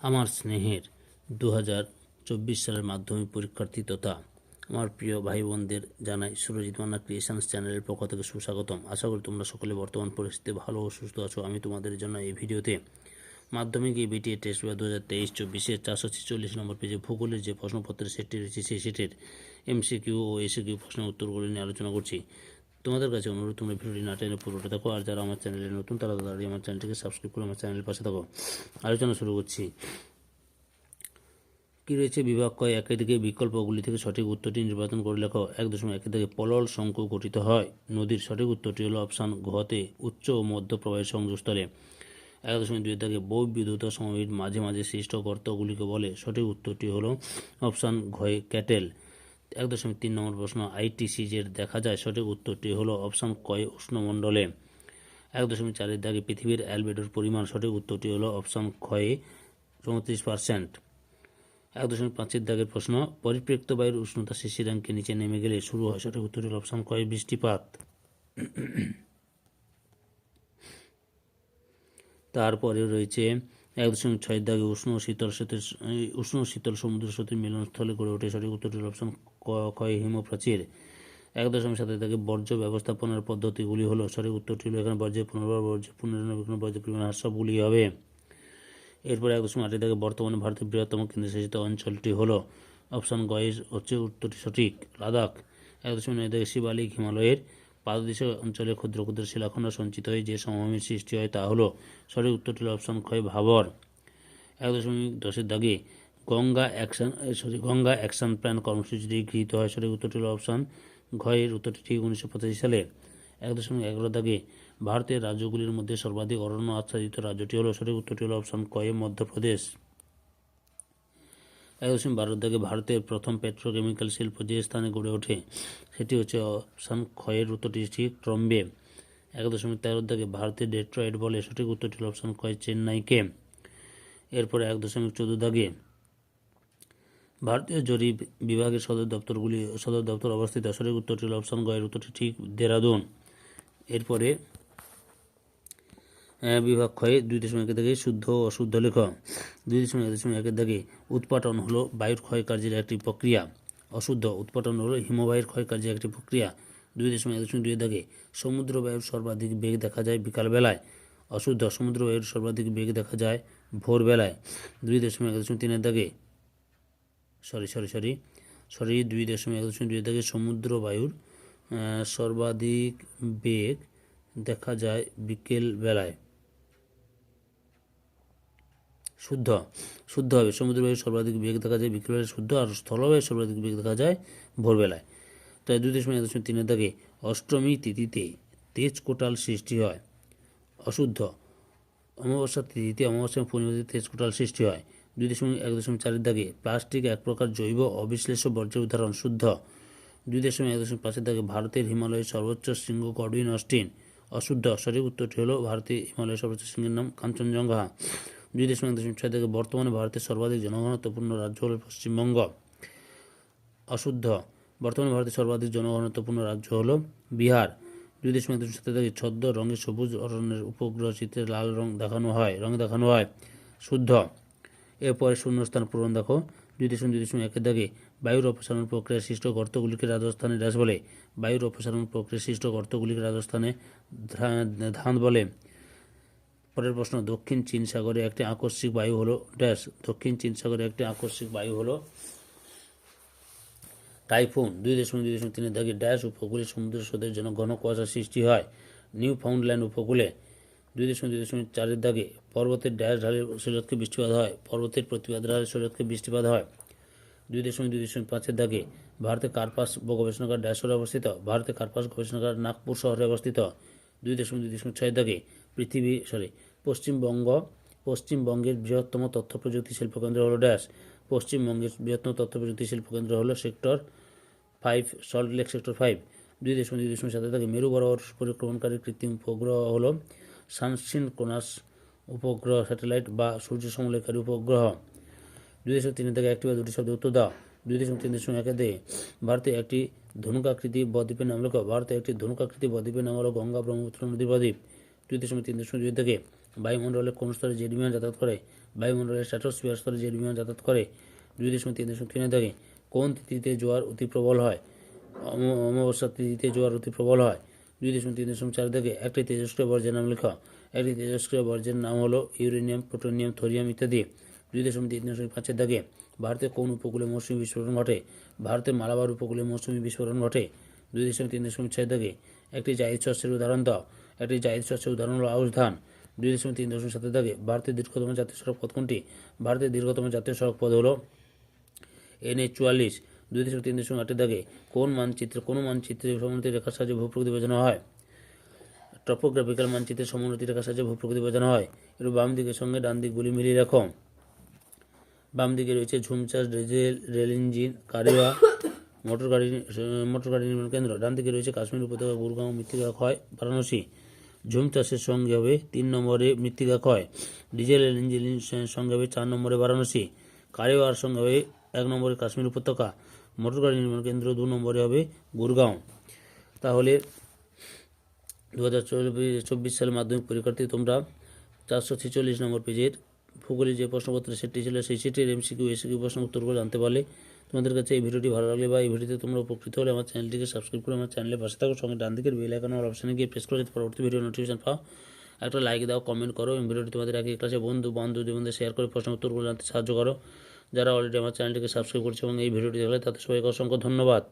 আমার স্নেহের 2024 সালের মাধ্যমিক পরীক্ষার্থী তথা আমার প্রিয় ভাই বোনদের জানাই সুরজিৎ মান্না ক্রিয়েশনস চ্যানেলের পক্ষ থেকে সুস্বাগতম। আশা করি তোমরা সকলে বর্তমান পরিস্থিতিতে ভালো ও সুস্থ আছো। আমি তোমাদের জন্য এই ভিডিওতে মাধ্যমিক বিটিএ টেস্ট পেপার 2023-24 446 নম্বর পেজে ভূগোলের যে প্রশ্নপত্রের সেটটি রয়েছে সেই সেটের এমসিকিউ ও এসিকিউ প্রশ্নের উত্তরগুলি নিয়ে আলোচনা করছি। তোমাদের কাছে অনুরোধ, তোমরা ভিডিওটি না টেনে পুরোটা দেখো, আর যারা আমার চ্যানেলে নতুন তারা তাড়াতাড়ি আমার চ্যানেলটিকে সাবস্ক্রাইব করে আমার চ্যানেলের পাশে থাকো। আলোচনা শুরু করছি। কী রয়েছে বিভাগ কয়, একে দিকে বিকল্পগুলি থেকে সঠিক উত্তরটি নির্বাচন করে লেখো। 1.1 থেকে পলল শঙ্কু গঠিত হয়। নদীর সঠিক উত্তরটি হলো অপশান ঘতে উচ্চ ও মধ্য প্রবাহের সংযোগস্থলে। 1.2 থেকে বহির্বিধুত সমভেদ মাঝে মাঝে সৃষ্ট গর্তগুলিকে বলে। সঠিক উত্তরটি হলো অপশান ঘয়ে ক্যাটেল। 1.3 নম্বর প্রশ্ন, আইটিসিজের দেখা যায়। সঠিক উত্তরটি হলো অপশান কয় উষ্ণমণ্ডলে। 1.4 দাগে পৃথিবীর অ্যালবেডোর পরিমাণ। সঠিক উত্তরটি হলো অপশান ক্ষয়ে 34%। 1.5 দাগের প্রশ্ন, পরিপৃক্ত বায়ুর উষ্ণতা শিশিরাঙ্কে নিচে নেমে গেলে শুরু হয়। সঠিক উত্তরটি হলো অপশান কয় বৃষ্টিপাত। তারপরে রয়েছে 1.6 দাগে উষ্ণ ও শীতল সমুদ্র স্রোতের মিলনস্থলে গড়ে ওঠে। সঠিক উত্তরটি হলো অপশান কয় হিমপ্রাচীর। 1.7 দাগে বর্জ্য ব্যবস্থাপনার পদ্ধতিগুলি হলো। সঠিক উত্তরটি হলো এখানে বর্জ্যের পুনর্বার, বর্জ্যের পুনর্নবীকরণ, বর্জ্যের পরিমাণ হ্রাস সবগুলি হবে। এরপরে 1.8 দাগে বর্তমানে ভারতের বৃহত্তম কেন্দ্রশাসিত অঞ্চলটি হলো। অপশান গয়ের হচ্ছে উত্তরটি সঠিক, লাদাখ। 1.9 দাগে শিবালিক হিমালয়ের পাদদেশীয় অঞ্চলে ক্ষুদ্র ক্ষুদ্র শিলাখণ্ড সঞ্চিত হয়ে যে সমভূমির সৃষ্টি হয় তা হলো। সঠিক উত্তরটি হলো অপশান ক্ষয় ভাবর। 1.10 দাগে গঙ্গা অ্যাকশন প্ল্যান কর্মসূচিটি গৃহীত হয়। সঠিক উত্তরটি হলো অপশান ঘয়ের উত্তরটি ঠিক 1985 সালে। 1.11 দাগে ভারতের রাজ্যগুলির মধ্যে সর্বাধিক অরণ্য আচ্ছাদিত রাজ্যটি হলো। সঠিক উত্তরটি হলো অপশান কয়ে মধ্যপ্রদেশ। 1.12 দাগে ভারতের প্রথম পেট্রোকেমিক্যাল শিল্প যে স্থানে গড়ে ওঠে সেটি হচ্ছে অপশান ক্ষয়ের উত্তরটি ঠিক ট্রম্বে। 1.13 দাগে ভারতের ডেট্রয়েট বলে। সঠিক উত্তরটি হলো অপশান কয় চেন্নাইকে। এরপরে 1.14 দাগে ভারতীয় জরিপ বিভাগের সদর দপ্তর অবস্থিত। সঠিক উত্তরটি হলো অপশান গয়ের উত্তরটি ঠিক দেরাদুন। এরপরে বিভাগ ক্ষয়ে 2.1 থেকে শুদ্ধ ও অশুদ্ধ লেখ। 2.1 দাগে উৎপাটন হলো বায়ুর ক্ষয়কার্যের একটি প্রক্রিয়া। অশুদ্ধ, উৎপাটন হলো হিমবাহের ক্ষয়কার্যের একটি প্রক্রিয়া। 2.1 দাগে সমুদ্র বায়ুর সর্বাধিক বেগ দেখা যায় বিকালবেলায়। অশুদ্ধ, সমুদ্র বায়ুর সর্বাধিক বেগ দেখা যায় ভোরবেলায়। 2.1 দাগে 2.1 দাগে সমুদ্র বায়ুর সর্বাধিক বেগ দেখা যায় বিকেল বেলায়। শুদ্ধ হবে, সমুদ্র বায়ুর সর্বাধিক বেগ দেখা যায় বিকেলবেলায় শুদ্ধ, আর স্থলবায়ুর সর্বাধিক বেগ দেখা যায় ভোরবেলায়। তাই 2.1 দাগে অষ্টমী তিথিতে তেজ কোটাল সৃষ্টি হয়। অশুদ্ধ, অমাবস্যা তিথিতে অমাবস্যা পূর্ণিমাতে তেজ কোটাল সৃষ্টি হয়। 2.1 দাগে প্লাস্টিক এক প্রকার জৈব অবিশ্লেষ্য বর্জ্যের উদাহরণ। শুদ্ধ। 2.1 দাগে ভারতের হিমালয়ের সর্বোচ্চ শৃঙ্গ গডউইন অস্টিন। অশুদ্ধ, সঠিক উত্তরটি হলো ভারতের হিমালয়ের সর্বোচ্চ শৃঙ্গের নাম কাঞ্চনজঙ্ঘা। 2.1 দাগে বর্তমানে ভারতের সর্বাধিক জনঘনত্বপূর্ণ রাজ্য হল পশ্চিমবঙ্গ। অশুদ্ধ, বর্তমানে ভারতের সর্বাধিক জনঘনত্বপূর্ণ রাজ্য হল বিহার। 2.1 দাগে ছদ্ম রঙের সবুজ অরণ্যের উপগ্রহ চিত্রে লাল রঙে দেখানো হয়। শুদ্ধ। এরপরে শূন্যস্থান পূরণ দেখো। 2.1 দাগে বায়ুর অপসারণ প্রক্রিয়া সৃষ্ট গর্তগুলিকে রাজস্থানে ড্যাশ বলে। বায়ুর অপসারণ প্রক্রিয়া সৃষ্ট গর্তগুলিকে রাজস্থানে ধান বলে। পরের প্রশ্ন, দক্ষিণ চীন সাগরে একটি আকস্মিক বায়ু হলো ড্যাশ। দক্ষিণ চীন সাগরে একটি আকস্মিক বায়ু হলো টাইফুন। 2.2 দাগে ড্যাশ উপকূলে সমুদ্র স্রোতের জন্য ঘন কুয়াশা সৃষ্টি হয়। নিউ ফাউন্ডল্যান্ড উপকূলে। 2.2 দাগে পর্বতের ড্যাশ ঢালে শৈলতকে বৃষ্টিপাত হয়। পর্বতের প্রতিবাদ ঢালে শৈলতকে বৃষ্টিপাত হয়। 2.2 দাগে ভারতের কার্পাস গবেষণাগার ড্যাশ শহরে অবস্থিত। ভারতের কার্পাস গবেষণাগার নাগপুর শহরে অবস্থিত। 2.2 দাগে পশ্চিমবঙ্গের বৃহত্তম তথ্য প্রযুক্তি শিল্পকেন্দ্র হলো ড্যাশ। পশ্চিমবঙ্গের বৃহত্তম তথ্য প্রযুক্তি শিল্পকেন্দ্র হলো সেক্টর 5, সল্টলেক সেক্টর 5। 2.2 দাগে মেরু বরাবর পরিক্রমণকারী কৃত্রিম উপগ্রহ হলো সানসিনক্রোনাস উপগ্রহ স্যাটেলাইট বা সূর্য সমলেখারী উপগ্রহ। 2.3 দাগে একটি বা দুটি শব্দ উত্তর দাও। 2.3 দাগে ভারতে একটি ধনুকাকৃতি বদ্বীপের নাম লেখো। ভারতে একটি ধনুকাকৃতি বদ্বীপের নাম হলো গঙ্গা ব্রহ্মপুত্র নদী বদ্বীপ। 2.3 দাগে বায়ুমণ্ডলে কোন স্তরে জেট বিমান যাতায়াত করে? বায়ুমণ্ডলের স্ট্র্যাটোস্ফিয়ার স্তরে জেট বিমান যাতায়াত করে। 2.3.3 দাগে কোন তিথিতে জোয়ার অতি প্রবল হয়? অমাবস্যার তিথিতে জোয়ার অতি প্রবল হয়। 2.3.4 দাগে একটি তেজস্ক্রিয় বর্জ্যের নাম লেখা। একটি তেজস্ক্রিয় বর্জ্যের নাম হলো ইউরেনিয়াম, প্লুটোনিয়াম, থোরিয়াম ইত্যাদি। 2.3.5 দাগে ভারতের কোন উপকূলে মৌসুমী বিস্ফোরণ ঘটে? ভারতের মালাবার উপকূলে মৌসুমী বিস্ফোরণ ঘটে। 2.3.6 দাগে একটি জায়িদ শস্যের উদাহরণ দাও। একটি জায়িদ শস্যের উদাহরণ হলো আউশ ধান। 2.3.7 দাগে ভারতের দীর্ঘতম জাতীয় সড়ক পথ কোনটি? ভারতের দীর্ঘতম জাতীয় সড়ক পথ হলো NH-44। 2.3.8 দাগে কোন মানচিত্রে সমোন্নতি রেখার সাহায্যে ভূপ্রকৃতি বোঝানো হয়? টপোগ্রাফিক্যাল মানচিত্রে সমোন্নতি রেখার সাহায্যে ভূপ্রকৃতি বোঝানো হয়। এর বাম দিকের সঙ্গে ডান দিকগুলি মিলিয়ে রাখো। বাম দিকে রয়েছে ঝুমচাষ, রেল ইঞ্জিন, কারিয়া, মোটর গাড়ি নির্মাণ কেন্দ্র। ডান দিকে রয়েছে কাশ্মীর উপত্যকা, গুরগাঁও, মৃত্তিকা ক্ষয়, বারাণসী। ঝুম চাষের সঙ্গে হবে 3 নম্বরে মৃত্তিকা ক্ষয়। ডিজেল ইঞ্জিনের সঙ্গে হবে 4 নম্বরে বারাণসী। কারিওয়ার সঙ্গে হবে 1 নম্বরে কাশ্মীর উপত্যকা। মোটর গাড়ি নির্মাণ কেন্দ্র 2 নম্বরে হবে গুরগাঁও। তাহলে 2024 সালের মাধ্যমিক পরীক্ষার্থী তোমরা 446 নম্বর পেজের ভূগোলের যে প্রশ্নপত্র সেটটি ছিল সেই সেটের MCQ SQ প্রশ্ন উত্তরগুলো জানতে পারলে। তোমাদের কাছে এই ভিডিওটি ভালো লাগলে বা এই ভিডিওতে তোমরা উপকৃত হলে আমার চ্যানেলটিকে সাবস্ক্রাইব করে আমার চ্যানেলের পাশে থাকো। সঙ্গে ডান দিকের বেল আইকন অপশানে গিয়ে প্রেস করে পরবর্তী ভিডিও নোটিফিকেশন পাও। একটা লাইক দাও, কমেন্ট করো এবং ভিডিওটি তোমাদের আগে ক্লাসে বান্ধবদের শেয়ার করে প্রশ্ন উত্তরগুলো জানতে সাহায্য করো। যারা অলরেডি আমার চ্যানেলটিকে সাবস্ক্রাইব করছে এবং এই ভিডিওটি দেখলে তাদের সবাইকে অসংখ্য ধন্যবাদ।